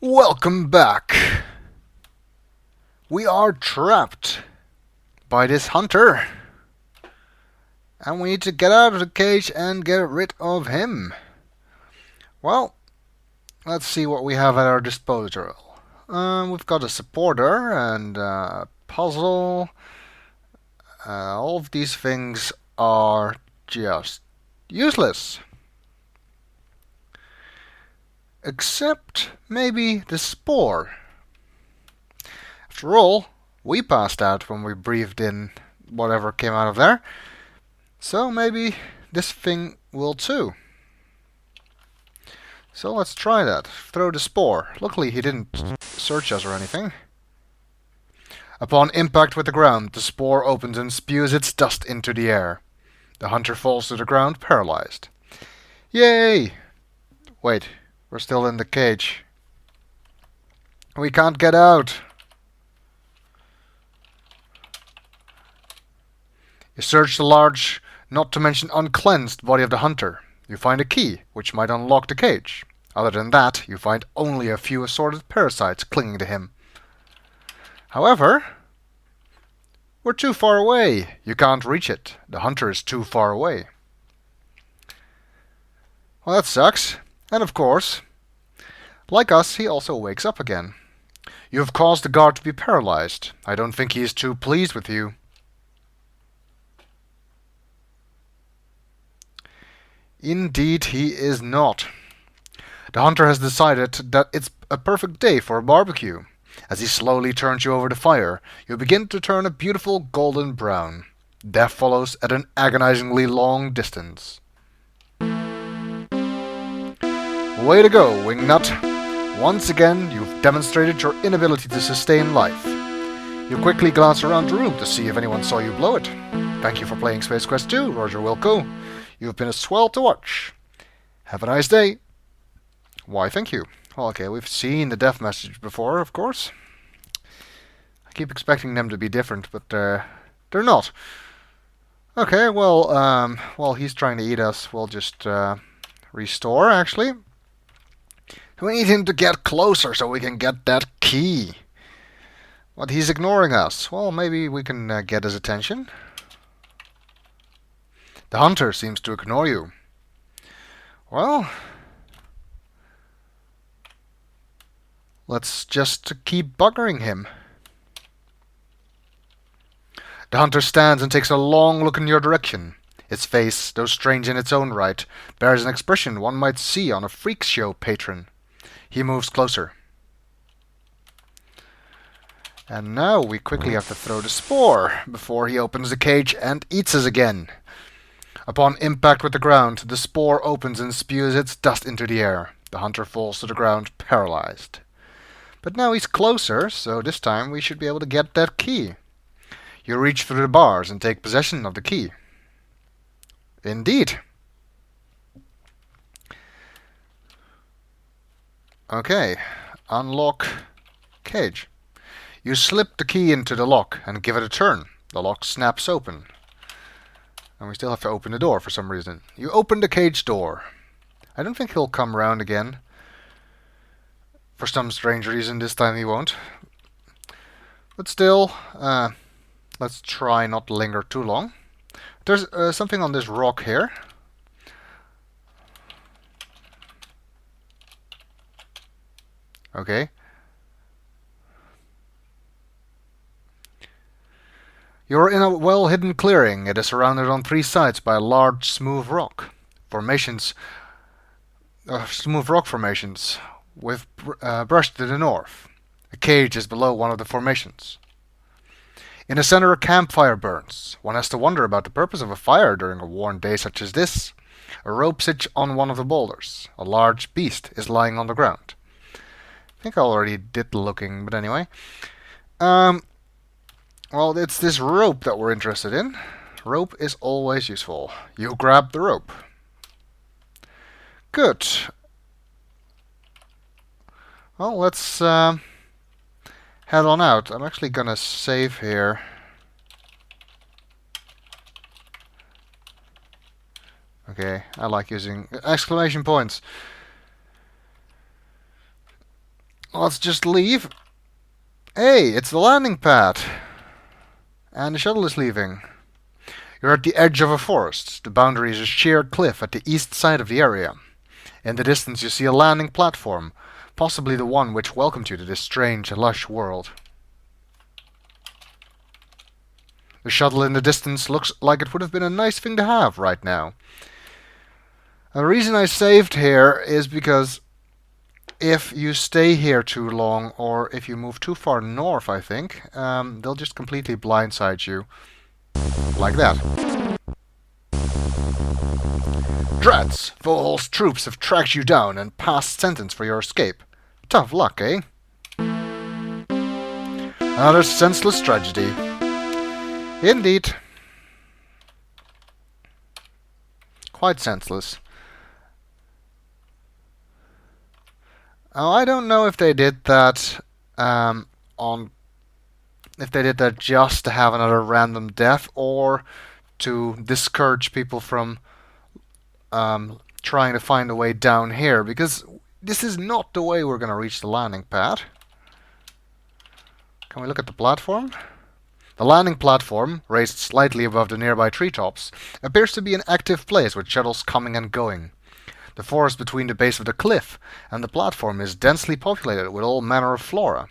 Welcome back. We are trapped by this hunter. And we need to get out of the cage and get rid of him. Well, let's see what we have at our disposal. We've got a supporter and a puzzle. All of these things are just useless. Except maybe the spore. After all, we passed out when we breathed in whatever came out of there. So maybe this thing will too. So let's try that. Throw the spore. Luckily he didn't search us or anything. Upon impact with the ground, the spore opens and spews its dust into the air. The hunter falls to the ground, paralyzed. Yay! Wait, we're still in the cage. We can't get out. You search the large, not to mention uncleansed body of the hunter. You find a key, which might unlock the cage. Other than that, you find only a few assorted parasites clinging to him. However, we're too far away. You can't reach it. The hunter is too far away. Well, that sucks. And of course, like us, he also wakes up again. You have caused the guard to be paralyzed. I don't think he is too pleased with you. Indeed, he is not. The hunter has decided that it's a perfect day for a barbecue. As he slowly turns you over the fire, you begin to turn a beautiful golden brown. Death follows at an agonizingly long distance. Way to go, Wingnut! Once again, you've demonstrated your inability to sustain life. You quickly glance around the room to see if anyone saw you blow it. Thank you for playing Space Quest 2, Roger Wilco. You've been a swell to watch. Have a nice day. Why, thank you. Well, okay, we've seen the death message before, of course. I keep expecting them to be different, but they're not. Okay, well, while he's trying to eat us, we'll just restore, actually. We need him to get closer so we can get that key. But he's ignoring us. Well, maybe we can get his attention. The hunter seems to ignore you. Well, let's just keep buggering him. The hunter stands and takes a long look in your direction. Its face, though strange in its own right, bears an expression one might see on a freak show patron. He moves closer. And now we quickly have to throw the spore before he opens the cage and eats us again. Upon impact with the ground, the spore opens and spews its dust into the air. The hunter falls to the ground, paralyzed. But now he's closer, so this time we should be able to get that key. You reach through the bars and take possession of the key. Indeed. Okay, unlock cage. You slip the key into the lock and give it a turn. The lock snaps open. And we still have to open the door for some reason. You open the cage door. I don't think he'll come round again. For some strange reason, this time he won't. But still, let's try not to linger too long. There's something on this rock here. Okay. You're in a well-hidden clearing. It is surrounded on three sides by large, smooth rock formations, with brush to the north. A cage is below one of the formations. In the center, a campfire burns. One has to wonder about the purpose of a fire during a warm day such as this. A rope sits on one of the boulders. A large beast is lying on the ground. I think I already did the looking, but anyway. Well, it's this rope that we're interested in. Rope is always useful. You grab the rope. Good. Well, let's head on out. I'm actually gonna save here. Okay, I like using exclamation points. Let's just leave. Hey, it's the landing pad. And the shuttle is leaving. You're at the edge of a forest. The boundary is a sheer cliff at the east side of the area. In the distance you see a landing platform, possibly the one which welcomed you to this strange, lush world. The shuttle in the distance looks like it would have been a nice thing to have right now. And the reason I saved here is because if you stay here too long, or if you move too far north, I think, they'll just completely blindside you. Like that. Dreads! Volhol's troops have tracked you down and passed sentence for your escape. Tough luck, eh? Another senseless tragedy. Indeed. Quite senseless. Oh, I don't know if they did that if they did that just to have another random death, or to discourage people from trying to find a way down here, because this is not the way we're going to reach the landing pad. Can we look at the platform? The landing platform, raised slightly above the nearby treetops, appears to be an active place with shuttles coming and going. The forest between the base of the cliff and the platform is densely populated with all manner of flora.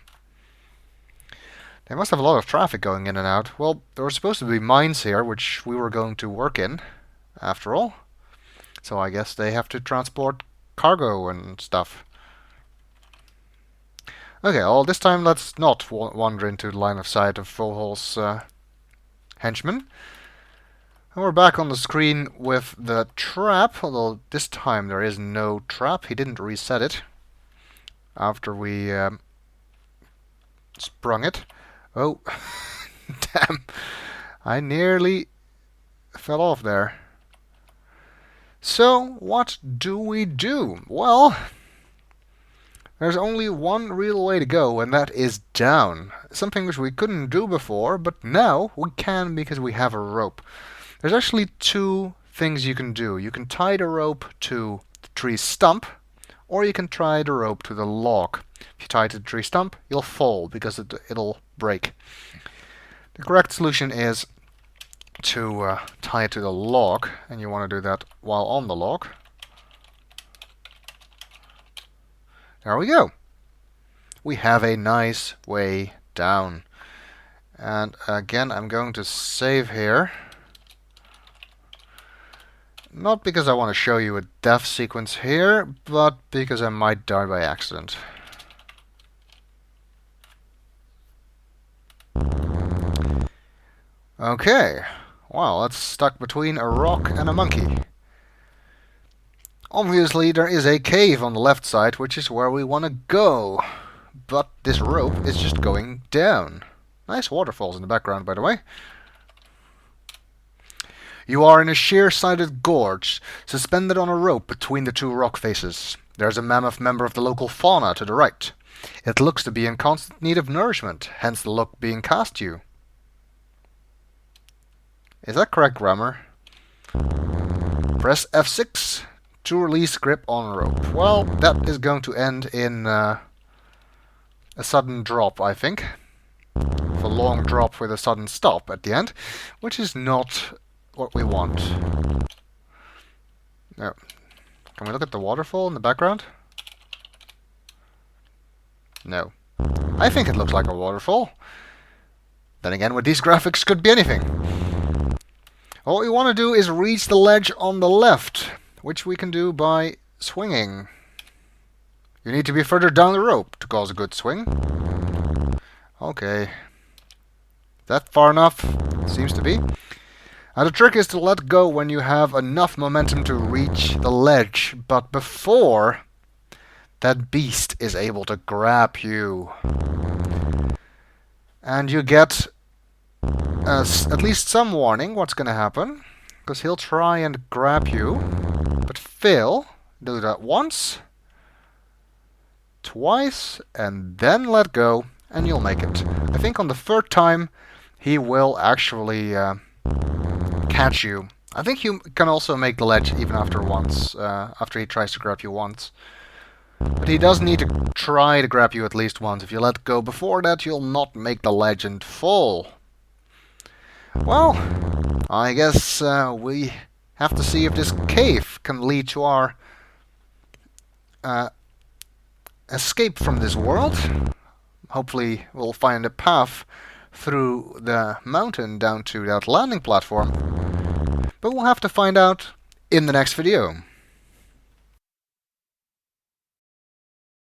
They must have a lot of traffic going in and out. Well, there were supposed to be mines here, which we were going to work in, after all. So I guess they have to transport cargo and stuff. Okay, well, this time let's not wander into the line of sight of Volhol's henchmen. And we're back on the screen with the trap, although this time there is no trap. He didn't reset it after we sprung it. Oh, damn. I nearly fell off there. So, what do we do? Well, there's only one real way to go, and that is down. Something which we couldn't do before, but now we can because we have a rope. There's actually two things you can do. You can tie the rope to the tree stump, or you can tie the rope to the log. If you tie it to the tree stump, you'll fall because it'll break. The correct solution is to tie it to the log, and you want to do that while on the log. There we go. We have a nice way down. And again, I'm going to save here. Not because I want to show you a death sequence here, but because I might die by accident. Okay, well, that's stuck between a rock and a monkey. Obviously, there is a cave on the left side, which is where we want to go. But this rope is just going down. Nice waterfalls in the background, by the way. You are in a sheer-sided gorge, suspended on a rope between the two rock faces. There's a mammoth member of the local fauna to the right. It looks to be in constant need of nourishment, hence the look being cast you. Is that correct grammar? Press F6 to release grip on rope. Well, that is going to end in a sudden drop, I think. A long drop with a sudden stop at the end, which is not what we want. No. Can we look at the waterfall in the background? No. I think it looks like a waterfall. Then again, with these graphics, could be anything. All we want to do is reach the ledge on the left, which we can do by swinging. You need to be further down the rope to cause a good swing. Okay. That far enough? Seems to be. Now the trick is to let go when you have enough momentum to reach the ledge, but before that beast is able to grab you. And you get at least some warning what's going to happen, because he'll try and grab you, but fail. Do that once, twice, and then let go, and you'll make it. I think on the third time he will actually catch you. I think you can also make the ledge even after once, after he tries to grab you once. But he does need to try to grab you at least once. If you let go before that, you'll not make the legend full. Well, I guess we have to see if this cave can lead to our escape from this world. Hopefully we'll find a path through the mountain down to that landing platform. But we'll have to find out in the next video.